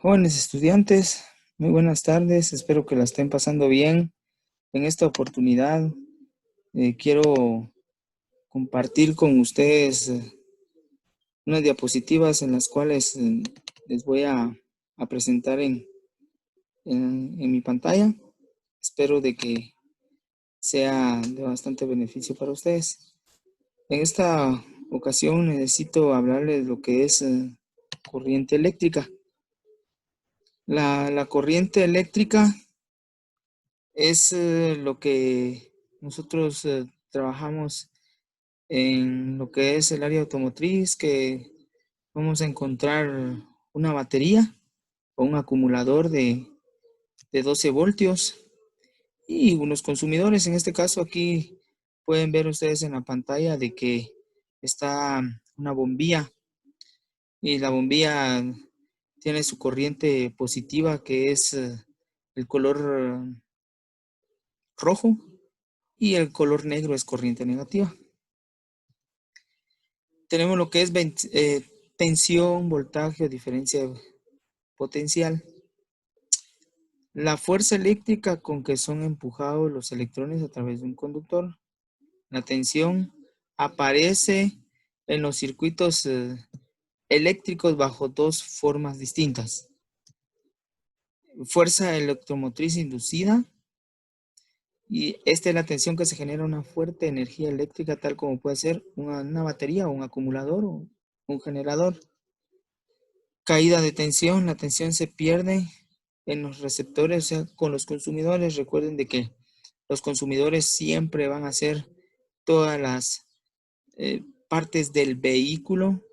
Jóvenes estudiantes, muy buenas tardes, espero que la estén pasando bien. En esta oportunidad quiero compartir con ustedes unas diapositivas en las cuales les voy a presentar en mi pantalla. Espero de que sea de bastante beneficio para ustedes. En esta ocasión necesito hablarles lo que es corriente eléctrica. La corriente eléctrica es lo que nosotros trabajamos en lo que es el área automotriz, que vamos a encontrar una batería o un acumulador de 12 voltios y unos consumidores. En este caso aquí pueden ver ustedes en la pantalla de que está una bombilla y la bombilla tiene su corriente positiva, que es el color rojo, y el color negro es corriente negativa. Tenemos lo que es tensión, voltaje o diferencia potencial. La fuerza eléctrica con que son empujados los electrones a través de un conductor. La tensión aparece en los circuitos eléctricos bajo dos formas distintas. Fuerza electromotriz inducida, y esta es la tensión que se genera una fuerte energía eléctrica, tal como puede ser una batería o un acumulador o un generador. Caída de tensión, la tensión se pierde en los receptores, o sea, con los consumidores. Recuerden de que los consumidores siempre van a ser todas las partes del vehículo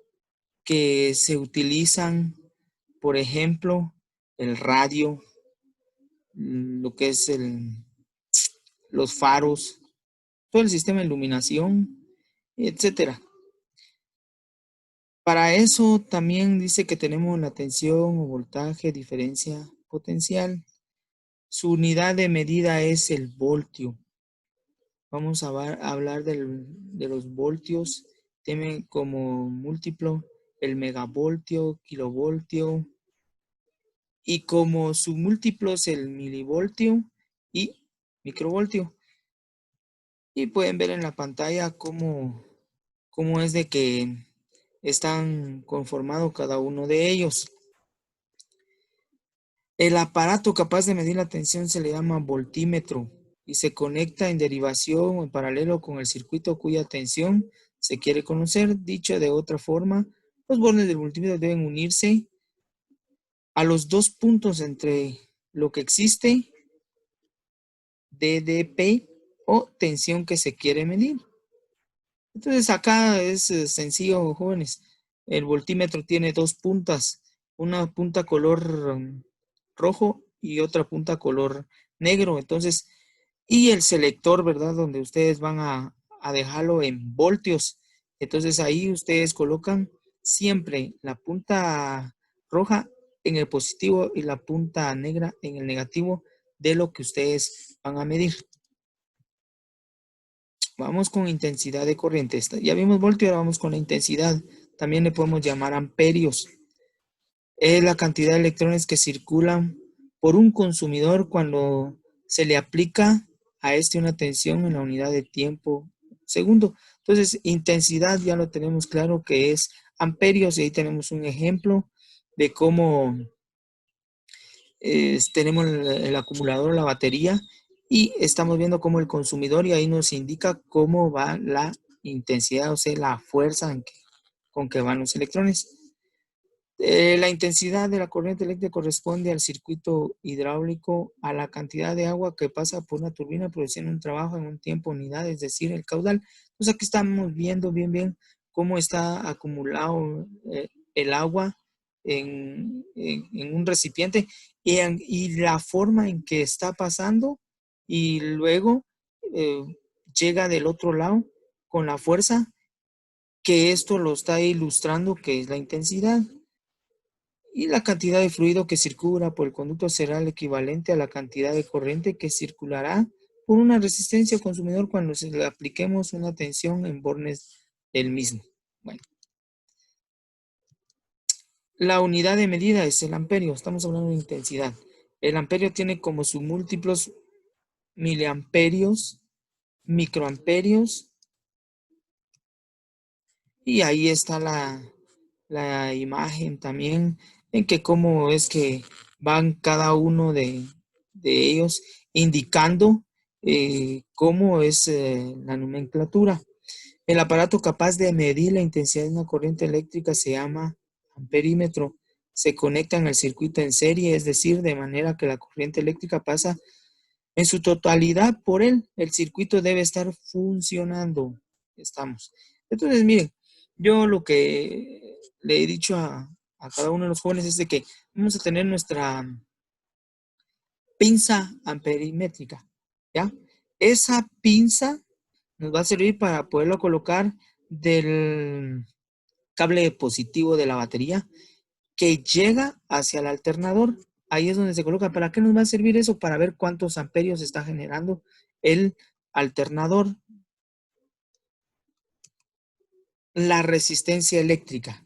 que se utilizan, por ejemplo, el radio, lo que es los faros, todo el sistema de iluminación, etcétera. Para eso también dice que tenemos la tensión o voltaje, diferencia potencial. Su unidad de medida es el voltio. Vamos a hablar de los voltios. Tienen como múltiplo el megavoltio, kilovoltio, y como submúltiplos el milivoltio y microvoltio. Y pueden ver en la pantalla cómo es de que están conformados cada uno de ellos. El aparato capaz de medir la tensión se le llama voltímetro y se conecta en derivación o en paralelo con el circuito cuya tensión se quiere conocer. Dicho de otra forma, los bornes del voltímetro deben unirse a los dos puntos entre lo que existe, DDP, o tensión que se quiere medir. Entonces acá es sencillo, jóvenes. El voltímetro tiene dos puntas, una punta color rojo y otra punta color negro. Entonces, y el selector, ¿verdad? Donde ustedes van a dejarlo en voltios. Entonces ahí ustedes colocan siempre la punta roja en el positivo y la punta negra en el negativo de lo que ustedes van a medir. Vamos con intensidad de corriente. Ya vimos voltio, ahora vamos con la intensidad. También le podemos llamar amperios. Es la cantidad de electrones que circulan por un consumidor cuando se le aplica a este una tensión en la unidad de tiempo segundo. Entonces, intensidad ya lo tenemos claro que es amperios, y ahí tenemos un ejemplo de cómo tenemos el acumulador, la batería, y estamos viendo cómo el consumidor, y ahí nos indica cómo va la intensidad, o sea, la fuerza con que van los electrones. La intensidad de la corriente eléctrica corresponde al circuito hidráulico, a la cantidad de agua que pasa por una turbina produciendo un trabajo en un tiempo unidad, es decir, el caudal. Entonces aquí estamos viendo bien cómo está acumulado el agua en un recipiente, y la forma en que está pasando, y luego eh, llega del otro lado con la fuerza, que esto lo está ilustrando, que es la intensidad. Y la cantidad de fluido que circula por el conducto será el equivalente a la cantidad de corriente que circulará por una resistencia al consumidor cuando le apliquemos una tensión en bornes del mismo. Bueno, La unidad de medida es el amperio, estamos hablando de intensidad. El amperio tiene como sus múltiplos miliamperios, microamperios, y ahí está la imagen también, en que cómo es que van cada uno de ellos indicando cómo es la nomenclatura. El aparato capaz de medir la intensidad de una corriente eléctrica se llama amperímetro. Se conecta en el circuito en serie, es decir, de manera que la corriente eléctrica pasa en su totalidad por él. El circuito debe estar funcionando. Estamos. Entonces, miren, yo lo que le he dicho a cada uno de los jóvenes es de que vamos a tener nuestra pinza amperimétrica, ¿ya? Esa pinza nos va a servir para poderlo colocar del cable positivo de la batería que llega hacia el alternador. Ahí es donde se coloca. ¿Para qué nos va a servir eso? Para ver cuántos amperios está generando el alternador. La resistencia eléctrica.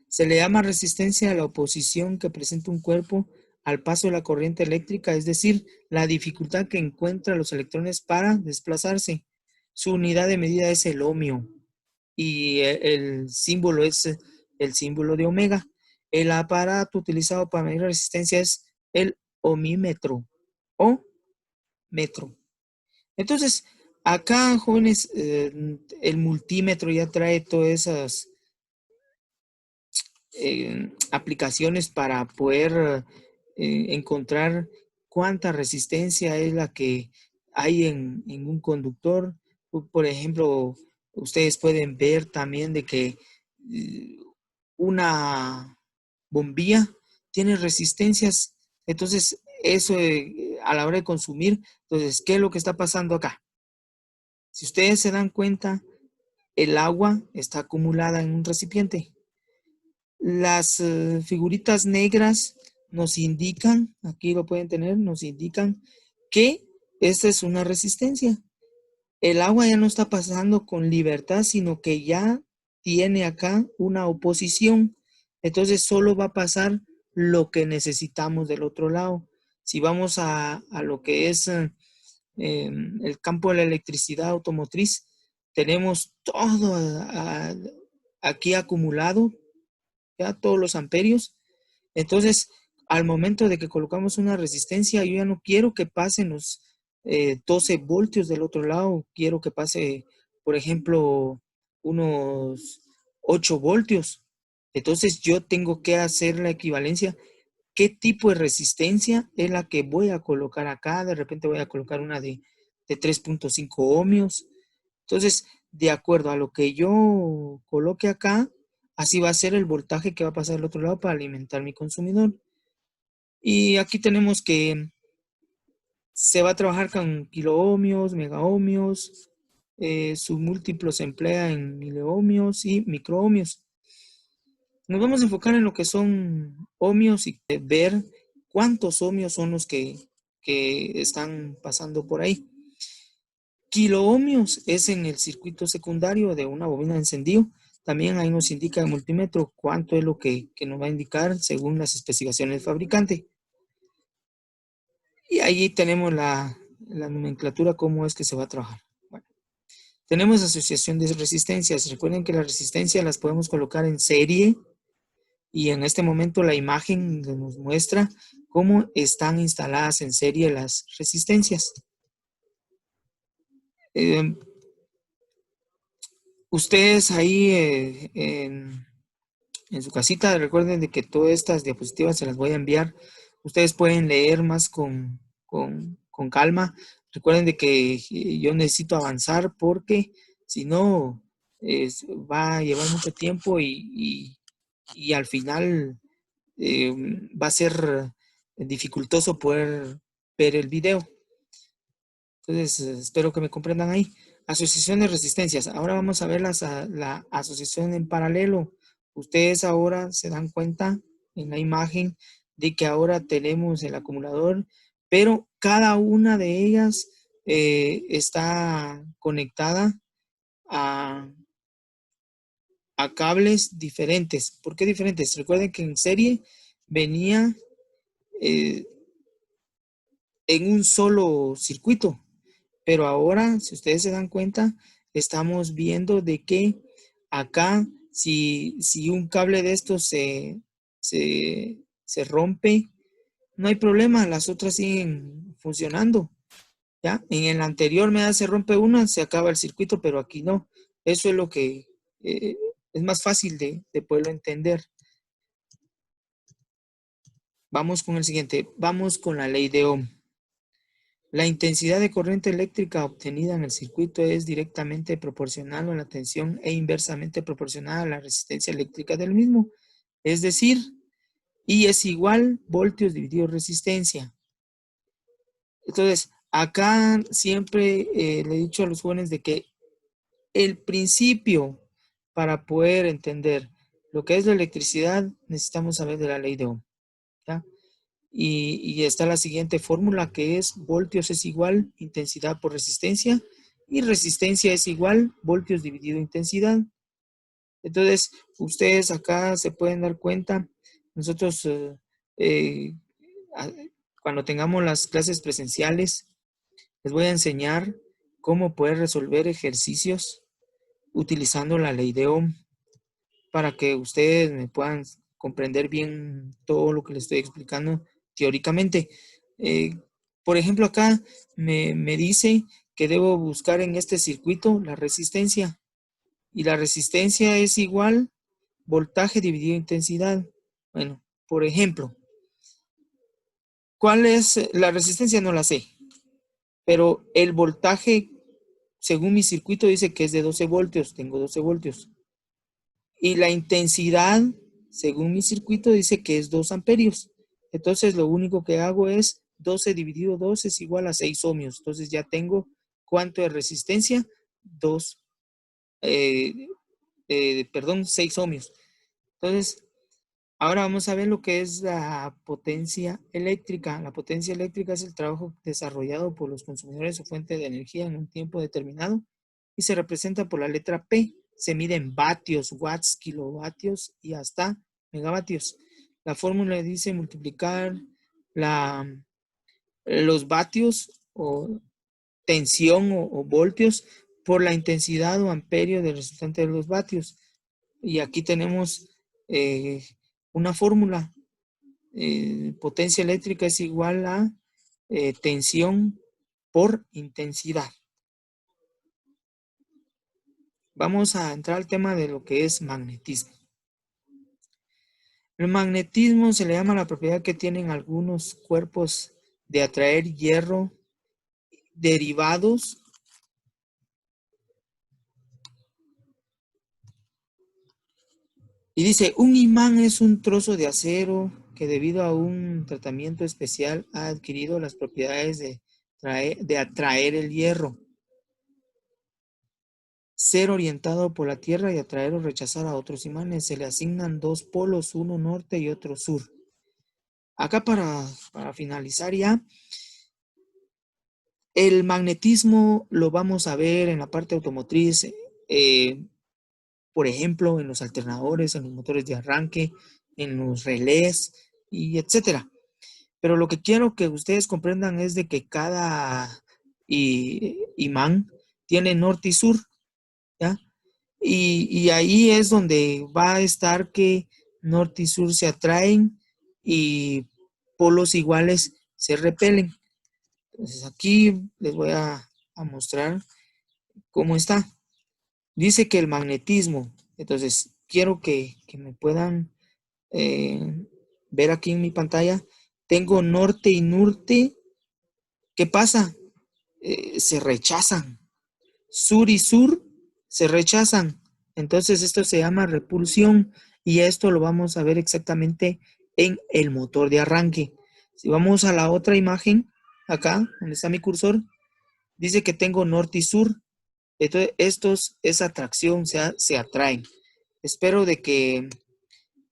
Se le llama resistencia a la oposición que presenta un cuerpo al paso de la corriente eléctrica, es decir, la dificultad que encuentran los electrones para desplazarse. Su unidad de medida es el ohmio y el símbolo es el símbolo de omega. El aparato utilizado para medir la resistencia es el ohmímetro o metro. Entonces, acá, jóvenes, el multímetro ya trae todas esas aplicaciones para poder encontrar cuánta resistencia es la que hay en un conductor. Por ejemplo, ustedes pueden ver también de que una bombilla tiene resistencias. Entonces, eso a la hora de consumir, entonces, ¿qué es lo que está pasando acá? Si ustedes se dan cuenta, el agua está acumulada en un recipiente. Las figuritas negras nos indican, aquí lo pueden tener, nos indican que esta es una resistencia. El agua ya no está pasando con libertad, sino que ya tiene acá una oposición. Entonces solo va a pasar lo que necesitamos del otro lado. Si vamos a lo que es el campo de la electricidad automotriz, tenemos todo aquí acumulado, ya todos los amperios. Entonces, al momento de que colocamos una resistencia, yo ya no quiero que pasen los 12 voltios del otro lado, quiero que pase, por ejemplo, unos 8 voltios. Entonces, yo tengo que hacer la equivalencia. ¿Qué tipo de resistencia es la que voy a colocar acá? De repente voy a colocar una de 3.5 ohmios. Entonces, de acuerdo a lo que yo coloque acá, así va a ser el voltaje que va a pasar al otro lado para alimentar mi consumidor. Y aquí tenemos que se va a trabajar con kiloohmios, megaohmios, su múltiplo se emplea en miliohmios y microohmios. Nos vamos a enfocar en lo que son ohmios y ver cuántos ohmios son los que están pasando por ahí. Kiloohmios es en el circuito secundario de una bobina de encendido. También ahí nos indica el multímetro cuánto es lo que nos va a indicar según las especificaciones del fabricante. Y ahí tenemos la nomenclatura, cómo es que se va a trabajar. Bueno, tenemos asociación de resistencias. Recuerden que las resistencias las podemos colocar en serie y en este momento la imagen nos muestra cómo están instaladas en serie las resistencias. Ustedes ahí en su casita, recuerden de que todas estas diapositivas se las voy a enviar. Ustedes pueden leer más con calma. Recuerden de que yo necesito avanzar porque si no va a llevar mucho tiempo y al final va a ser dificultoso poder ver el video. Entonces, espero que me comprendan ahí. Asociación de resistencias. Ahora vamos a ver la asociación en paralelo. Ustedes ahora se dan cuenta en la imagen de que ahora tenemos el acumulador, pero cada una de ellas está conectada a a cables diferentes. ¿Por qué diferentes? Recuerden que en serie venía en un solo circuito, pero ahora, si ustedes se dan cuenta, estamos viendo de que acá, si un cable de estos se rompe, no hay problema, las otras siguen funcionando. ¿Ya? En el anterior se rompe una, se acaba el circuito, pero aquí no. Eso es lo que es más fácil de poderlo entender. Vamos con el siguiente. Vamos con la ley de Ohm. La intensidad de corriente eléctrica obtenida en el circuito es directamente proporcional a la tensión e inversamente proporcional a la resistencia eléctrica del mismo. Es decir, I es igual voltios dividido resistencia. Entonces, acá siempre le he dicho a los jóvenes de que el principio para poder entender lo que es la electricidad, necesitamos saber de la ley de Ohm. ¿Ya? Y está la siguiente fórmula que es voltios es igual intensidad por resistencia y resistencia es igual voltios dividido intensidad. Entonces, ustedes acá se pueden dar cuenta, nosotros cuando tengamos las clases presenciales, les voy a enseñar cómo poder resolver ejercicios utilizando la ley de Ohm para que ustedes me puedan comprender bien todo lo que les estoy explicando teóricamente. Por ejemplo, acá me dice que debo buscar en este circuito la resistencia y la resistencia es igual voltaje dividido intensidad. Bueno, por ejemplo, ¿cuál es la resistencia? No la sé, pero el voltaje, según mi circuito, dice que es de 12 voltios. Tengo 12 voltios. Y la intensidad, según mi circuito, dice que es 2 amperios. Entonces, lo único que hago es 12 dividido 2 es igual a 6 ohmios. Entonces, ya tengo ¿cuánto de resistencia? 2, 6 ohmios. Entonces, ahora vamos a ver lo que es la potencia eléctrica. La potencia eléctrica es el trabajo desarrollado por los consumidores o fuente de energía en un tiempo determinado y se representa por la letra P. Se mide en vatios, watts, kilovatios y hasta megavatios. La fórmula dice multiplicar los vatios o tensión o voltios por la intensidad o amperio del resultante de los vatios. Y aquí tenemos una fórmula. Potencia eléctrica es igual a tensión por intensidad. Vamos a entrar al tema de lo que es magnetismo. El magnetismo se le llama la propiedad que tienen algunos cuerpos de atraer hierro derivados y dice, un imán es un trozo de acero que debido a un tratamiento especial ha adquirido las propiedades de atraer el hierro, ser orientado por la Tierra y atraer o rechazar a otros imanes. Se le asignan dos polos, uno norte y otro sur. Acá para finalizar ya, el magnetismo lo vamos a ver en la parte automotriz, por ejemplo, en los alternadores, en los motores de arranque, en los relés y etcétera. Pero lo que quiero que ustedes comprendan es de que cada imán tiene norte y sur, ¿ya? Y ahí es donde va a estar que norte y sur se atraen y polos iguales se repelen. Entonces aquí les voy a mostrar cómo está. Dice que el magnetismo, entonces quiero que me puedan ver aquí en mi pantalla. Tengo norte y norte. ¿Qué pasa? Se rechazan. Sur y sur se rechazan. Entonces esto se llama repulsión y esto lo vamos a ver exactamente en el motor de arranque. Si vamos a la otra imagen, acá, donde está mi cursor, dice que tengo norte y sur. Entonces estos es atracción, se atraen. Espero de que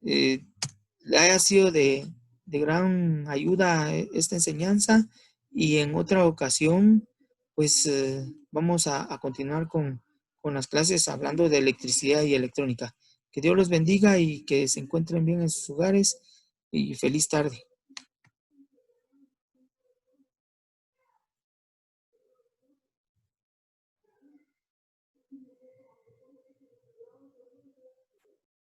le haya sido de gran ayuda esta enseñanza y en otra ocasión pues vamos a continuar con las clases hablando de electricidad y electrónica. Que Dios los bendiga y que se encuentren bien en sus hogares y feliz tarde.